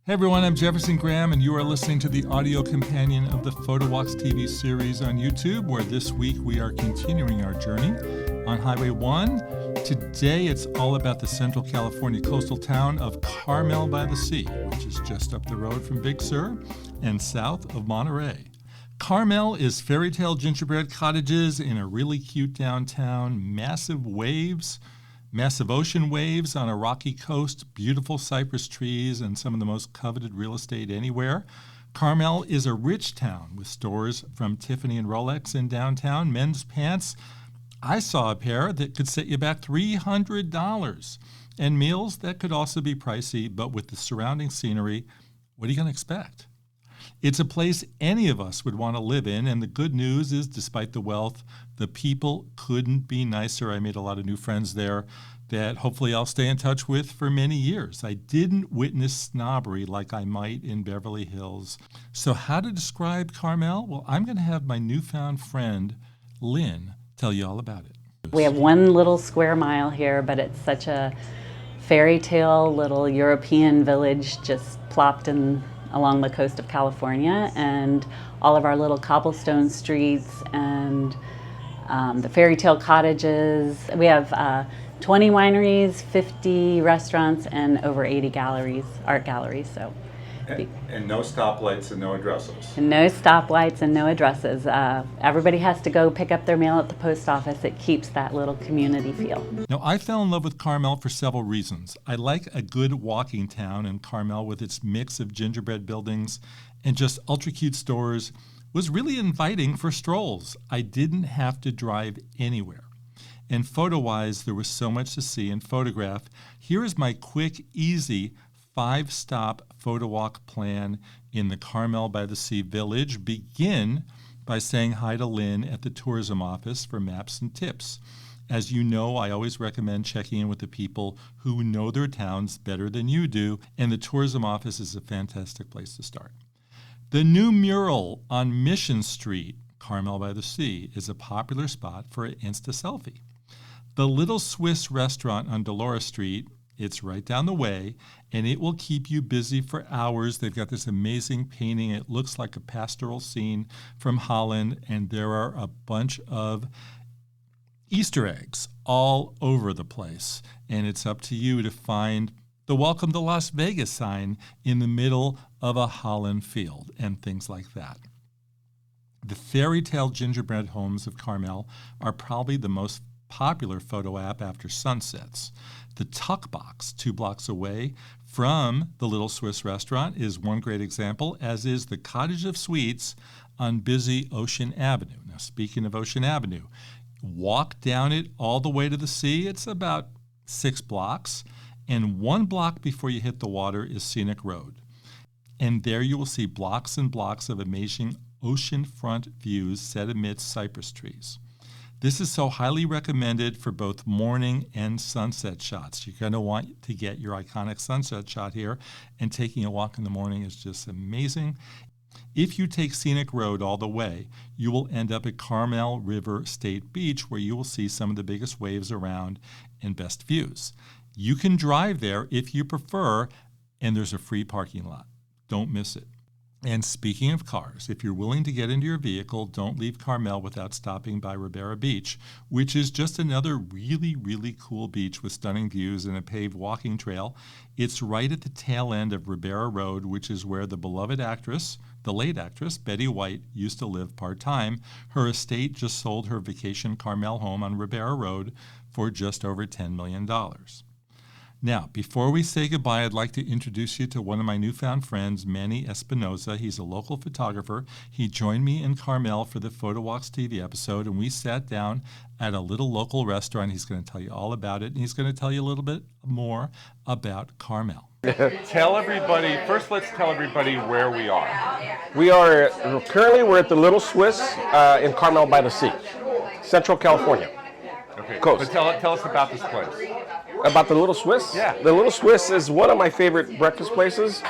Hey everyone, I'm Jefferson Graham, and you are listening to the audio companion of the Photowalks TV series on YouTube, where this week we are continuing our journey on Highway 1. Today it's all about the Central California coastal town of Carmel-by-the-Sea, which is just up the road from Big Sur and south of Monterey. Carmel is fairy tale gingerbread cottages in a really cute downtown, massive ocean waves on a rocky coast, beautiful cypress trees, and some of the most coveted real estate anywhere. Carmel is a rich town with stores from Tiffany and Rolex in downtown, men's pants. I saw a pair that could set you back $300, and meals that could also be pricey, but with the surrounding scenery, what are you going to expect? It's a place any of us would want to live in, and the good news is, despite the wealth, the people couldn't be nicer. I made a lot of new friends there that hopefully I'll stay in touch with for many years. I didn't witness snobbery like I might in Beverly Hills. So how to describe Carmel? Well, I'm going to have my newfound friend, Lynn, tell you all about it. We have one little square mile here, but it's such a fairy tale little European village just plopped in along the coast of California, and all of our little cobblestone streets and the fairy tale cottages. We have 20 wineries, 50 restaurants, and over 80 galleries, art galleries. So, and no stoplights and no addresses. And no stoplights and no addresses. Everybody has to go pick up their mail at the post office. It keeps that little community feel. Now, I fell in love with Carmel for several reasons. I like a good walking town, and Carmel, with its mix of gingerbread buildings and just ultra cute stores, was really inviting for strolls. I didn't have to drive anywhere. And photo-wise, there was so much to see and photograph. Here is my quick, easy 5-stop photo walk plan in the Carmel-by-the-Sea village. Begin by saying hi to Lynn at the tourism office for maps and tips. As you know, I always recommend checking in with the people who know their towns better than you do, and the tourism office is a fantastic place to start. The new mural on Mission Street, Carmel-by-the-Sea, is a popular spot for an Insta selfie. The Little Swiss restaurant on Dolores Street, it's right down the way, and it will keep you busy for hours. They've got this amazing painting. It looks like a pastoral scene from Holland, and there are a bunch of Easter eggs all over the place. And it's up to you to find the Welcome to Las Vegas sign in the middle of a Holland field and things like that. The fairy tale gingerbread homes of Carmel are probably the most popular photo app after sunsets. The Tuck Box, 2 blocks away from the Little Swiss restaurant, is one great example, as is the Cottage of Sweets on busy Ocean Avenue. Now, speaking of Ocean Avenue, walk down it all the way to the sea. It's about 6 blocks, and 1 block before you hit the water is Scenic Road. And there you will see blocks and blocks of amazing oceanfront views set amidst cypress trees. This is so highly recommended for both morning and sunset shots. You're going to want to get your iconic sunset shot here, and taking a walk in the morning is just amazing. If you take Scenic Road all the way, you will end up at Carmel River State Beach, where you will see some of the biggest waves around and best views. You can drive there if you prefer, and there's a free parking lot. Don't miss it. And speaking of cars, if you're willing to get into your vehicle, don't leave Carmel without stopping by Ribera Beach, which is just another really, really cool beach with stunning views and a paved walking trail. It's right at the tail end of Ribera Road, which is where the beloved actress, the late actress, Betty White, used to live part-time. Her estate just sold her vacation Carmel home on Ribera Road for just over $10 million. Now, before we say goodbye, I'd like to introduce you to one of my newfound friends, Manny Espinoza. He's a local photographer. He joined me in Carmel for the Photowalks TV episode, and we sat down at a little local restaurant. He's going to tell you all about it, and he's going to tell you a little bit more about Carmel. Tell everybody, first let's tell everybody where we are. We're at the Little Swiss in Carmel-by-the-Sea, Central California. Okay, Coast. but tell us about this place. About the Little Swiss? Yeah. The Little Swiss is one of my favorite breakfast places.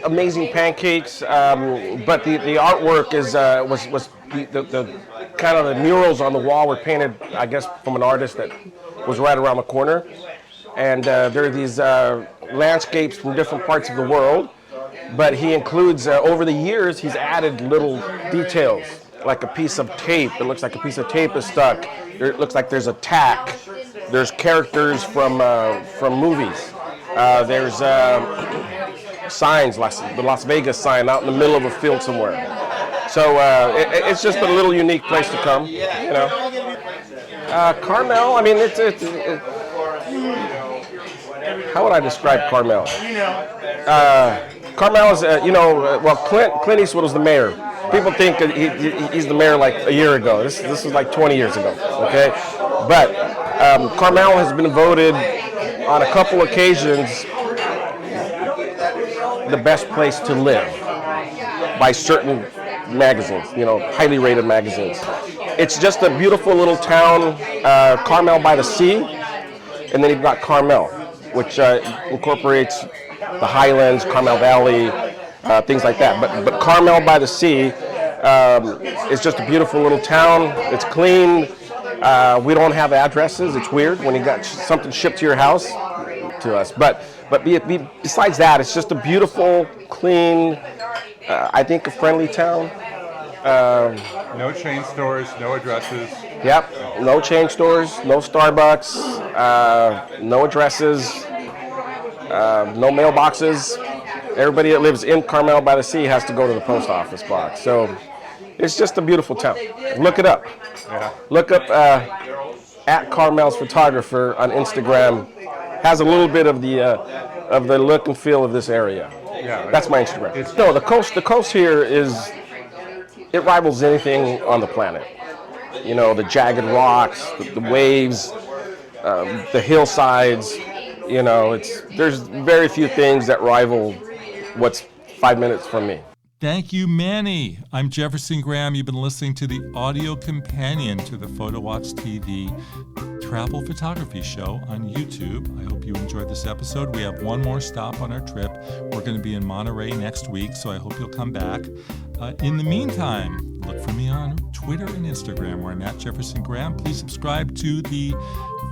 Amazing pancakes, but the artwork was the kind of the murals on the wall were painted, I guess, from an artist that was right around the corner. And there are these landscapes from different parts of the world, but he includes, over the years, he's added little details, like a piece of tape. It looks like a piece of tape is stuck. It looks like there's a tack. There's characters from movies. There's signs, the Las Vegas sign out in the middle of a field somewhere. So it's just a little unique place to come, you know. Carmel, I mean, how would I describe Carmel? Carmel is, well, Clint Eastwood was the mayor. People think he's the mayor like a year ago. This was like 20 years ago, okay? But Carmel has been voted on a couple occasions the best place to live by certain magazines, highly rated magazines. It's just a beautiful little town, Carmel-by-the-Sea, and then you've got Carmel, which incorporates the Highlands, Carmel Valley, things like that. But Carmel-by-the-Sea is just a beautiful little town. It's clean. We don't have addresses. It's weird when you got something shipped to your house to us. But besides that, it's just a beautiful, clean, I think a friendly town. No chain stores, no addresses. Yep, no chain stores, no Starbucks, no addresses, no mailboxes. Everybody that lives in Carmel-by-the-Sea has to go to the post office box. So it's just a beautiful town. Look it up. Yeah. Look up at Carmel's Photographer on Instagram. Has a little bit of the look and feel of this area. Yeah, that's my Instagram. No, the coast here it rivals anything on the planet. The jagged rocks, the waves, the hillsides. There's very few things that rival what's 5 minutes from me. Thank you, Manny. I'm Jefferson Graham. You've been listening to the audio companion to the Photowalk TV travel photography show on YouTube. I hope you enjoyed this episode. We have one more stop on our trip. We're going to be in Monterey next week, so I hope you'll come back. In the meantime, look for me on Twitter and Instagram, where I'm at Jefferson Graham. Please subscribe to the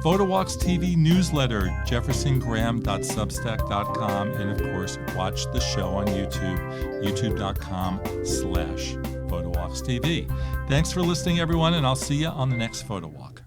Photowalk TV newsletter, jeffersongraham.substack.com, and of course, watch the show on YouTube, youtube.com/PhotowalkTV. Thanks for listening, everyone, and I'll see you on the next Photowalk.